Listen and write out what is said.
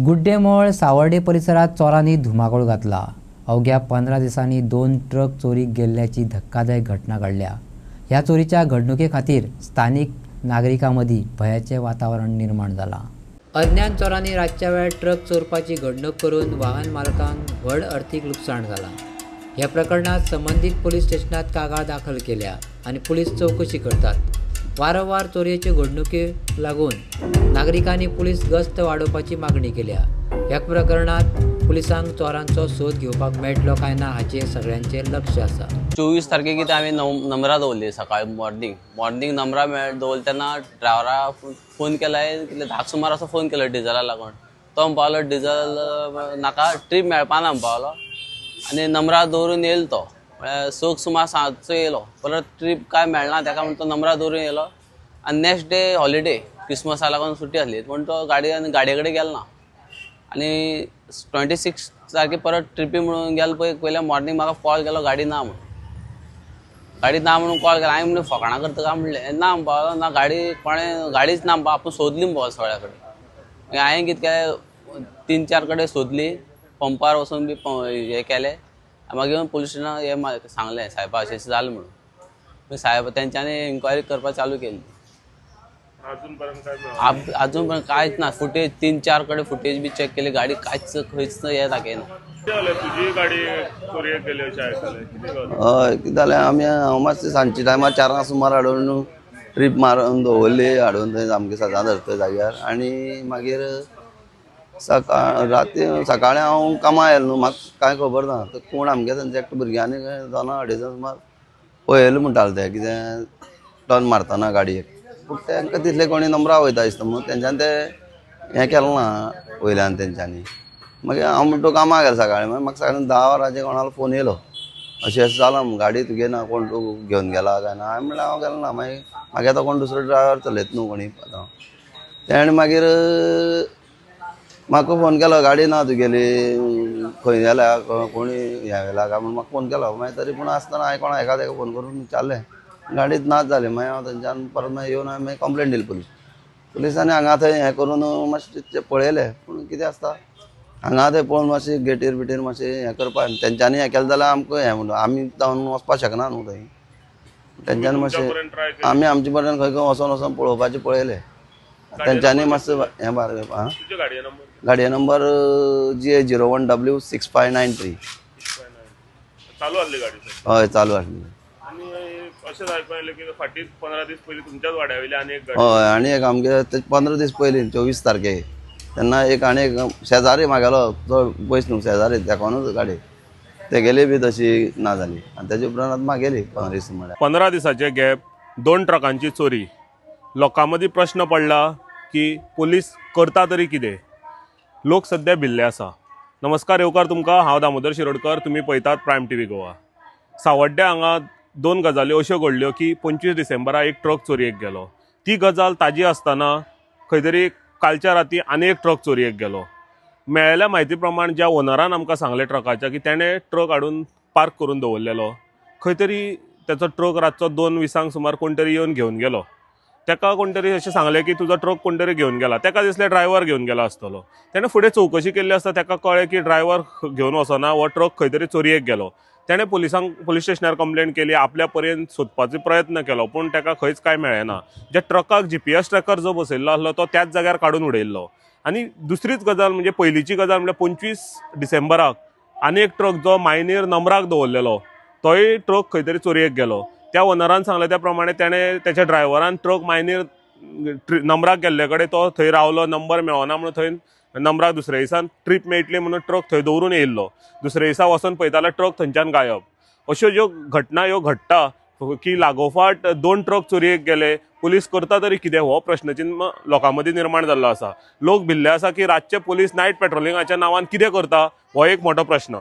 गुड्डेमोळ सावर्डे परिसरात चोरांनी धुमाकूळ घातला। अवघ्या 15 दिवसांनी 2 ट्रक चोरीक गेल्ल्याची धक्कादायक घटना घडल्या। ह्या चोरीच्या घडणुके खातीर स्थानिक नागरिकांमदी भयाचे वातावरण निर्माण झाला। अज्ञान चोरांनी रातच्या वेळार ट्रक चोरपाची घडणूक करून वाहन मालकांक व्हड आर्थीक लुकसाण जाला। ह्या प्रकरणात संबंधित पोलीस स्टेशनात कागाळ दाखल केल्या आणि पोलीस चौकशी करतात। वारंवार चोरयेच्यो घडणुके लागून नागरिकांनी पोलीस गस्त वाडोवपाची मागणी केल्या। ह्या प्रकरणात पुलिसांक चोरांचो सोद घेवपाक मेळटलो काय ना हाचेर सगळ्यांचे लक्ष आसा। 24 तारखेक कितें आमी नंबरां दवरली सकाळी मॉर्निंग नंबरां दवरले तेन्ना ड्रायव्हरा फोन केल्यार कितले 10 सुमार असो फोन केलो डिझला लागून। तो म्हणपालो डिझल नाका ट्रीप मेळपाना म्हणपालो आनी नंबरां दवरून येयलो तो म्हळ्यार 6 सुमार सांजचो येयलो परत ट्रीप काय मेळना ताका म्हणून तो नंबरां दवरून येयलो आनी नेक्स्ट डे हॉलिडे क्रिसमसाक लागून सुटी आसली पूण तो गाडये कडेन गेलो ना आनी 26 तारखेक परत ट्रिपी म्हणून गेलो पळय पयल्या मॉर्निंग म्हाका कॉल केलो गाडी ना म्हणून कॉल केलो। हांवें म्हणलें फकाणां करता काय म्हणलें ना म्हणपालो ना गाडी गाडीच ना म्हणपा आपूण सोदली म्हणपा सगळ्या कडेन। हांवें कितें केलें 3-4 कडेन सोदली पंपार वचून बी हें केलें मागीर पुलीस स्टेशनाक हें सांगलें साहेबा अशें जालें म्हणून साहेब तेंच्यांनी इन्क्वायरी करपाक चालू केली। अजून पर्यंत कांयच ना फुटेज 3-4 कडेन फुटेज बी चेक केली गाडी कांयच खंयच हें दाखयना। तुजी गाडी चोरयेक गेली अशें आयकलें हय कितें जालें हांव मातशें सांजचे टायमार 4 सुमार हाडून ट्रीप मारून दवरली हाडून थंय सामकें सदां धरता जाग्यार आनी मागीर सकाळीं हांव कामां येयलो न्हू म्हाका कांय खबर ना कोण आमगे थंयचे एकटो भुरग्यांनी 2-2:30 सुमार पळयलें म्हणटाले ते कितें टर्न मारतना गाडयेक पूण तांकां तितले कोणी नंबरां वयता दिसता म्हणून तेंच्यांनी तें हें केलें ना वयल्यान तेंच्यांनी। मागीर हांव म्हणटा कामाक गेलो सकाळीं मागीर म्हाका सकाळीं 10 वरांचेर कोणालो फोन येयलो अशें जालां गाडी तुगे ना कोण तूं घेवन गेला काय ना। हांवें म्हणलें हांव गेलो ना मागीर आतां कोण दुसरो ड्रायव्हर चलयता न्हू कोणी तेणें मागीर म्हाका फोन केलो गाडी ना तुगेली खंय गेल्या कोणी हें गेला काय म्हणून म्हाका फोन केलो मागीर तरी पूण आसतना हांवें कोणा एकादेका फोन करून विचारलें गाडीच नाच जाली मागीर हांव थंयच्यान परत मागीर येवन हांवें कंप्लेंट दिली पुलिसांनी हांगा थंय हें करून मातशें पळयलें पूण कितें आसता हांगा थंय पळोवन मातशें गेटीर बिटीर मातशें हें करपा तेंच्यांनी हें केलें जाल्यार आमकां हें म्हणून आमी जावन वचपाक शकना न्हू थंय तेंच्यांनी मातशें आमी आमचे पर्यंत खंय खंय वचोन पळोवपाचें पळयलें तेंच्यांनी मातशें हें आं गाडये नंबर GA01W6593 चालू आसली गाडी हय चालू आसली। आनी अशें आयकूं येलें की फाटीं 15 दीस पयलीं तुमच्याच वाड्या वयली आनी एक गाडी हय आनी एक आमगे 15 दीस पयलीं 24 तारखेक तेन्ना एक आनी एक शेजारी म्हागेलो तो पयस न्हू शेजारी तेकोनूच गाडी तेगेली बी तशी ना जाली आनी तेजे उपरांत म्हागेली 15 दीस म्हळ्यार 15 दिसाचे गॅप 2 ट्रकांची चोरी। लोकां मदीं प्रश्न पडला की पुलीस करता तरी कितें। लोक सध्या भिल्ले आसा। नमस्कार येवकार तुमकां हांव दामोदर शिरोडकर तुमी पळयतात प्रायम TV गोवा। सावड्ड्या हांगा 2 गजाली अश्यो घडल्यो की 25 डिसेंबराक एक ट्रक चोरयेक गेलो। ती गजाल ताजी आसतना खंय तरी कालच्या राती आनी एक ट्रक चोरयेक गेलो। मेळिल्ल्या म्हायती प्रमाण ज्या ओनरान आमकां सांगलें ट्रकाच्या की तेणें ट्रक हाडून पार्क करून दवरलेलो खंय तरी तेचो ट्रक रातचो 2:20 सुमार कोण तरी येवन घेवन गेलो। तेका कोण तरी अशें सांगलें की तुजो ट्रक कोण तरी घेवन गेला तेका दिसलें ड्रायव्हर घेवन गेलो आसतलो। तेणें फुडें चवकशी केल्ली आसता तेका कळ्ळें की ड्रायव्हर घेवन वचना हो ट्रक खंय तरी चोरयेक गेलो। तेणें पुलीस स्टेशनार कंप्लेंट केली आपल्या पर्यंत सोदपाचो प्रयत्न केलो पूण तेका खंयच कांय मेळ्ळें ज्या ट्रकाक GPS ट्रॅकर जो बसयल्लो आसलो तो त्याच जाग्यार काडून उडयल्लो। आनी दुसरीच गजाल म्हणजे पयलींची गजाल म्हणजे 25 डिसेंबराक आनी एक ट्रक जो मायनेर नंबराक दवरलेलो तोय ट्रक खंय तरी चोरयेक गेलो। त्या ओनरान सांगलें त्या प्रमाणे तेणें तेच्या ड्रायव्हरान ट्रक मायनेर नंबराक गेल्ले कडेन तो थंय रावलो नंबर मेळना म्हणून थंय नंबराक दुसऱ्या दिसान ट्रीप मेळटली म्हणून ट्रक थंय दवरून येयल्लो। दुसऱ्या दिसा वचोन पळयता जाल्यार ट्रक थंयच्यान गायब। अश्यो ज्यो घटना ह्यो घडटा की लागोफाट 2 ट्रक चोरयेक गेले पुलीस करता तरी कितें हो प्रश्नचिन्ह लोकां मदीं निर्माण जाल्लो आसा। लोक भिल्ले आसा की रातचे पुलीस नायट पेट्रोलिंगाच्या नांवान कितें करता हो एक मोठो प्रश्न।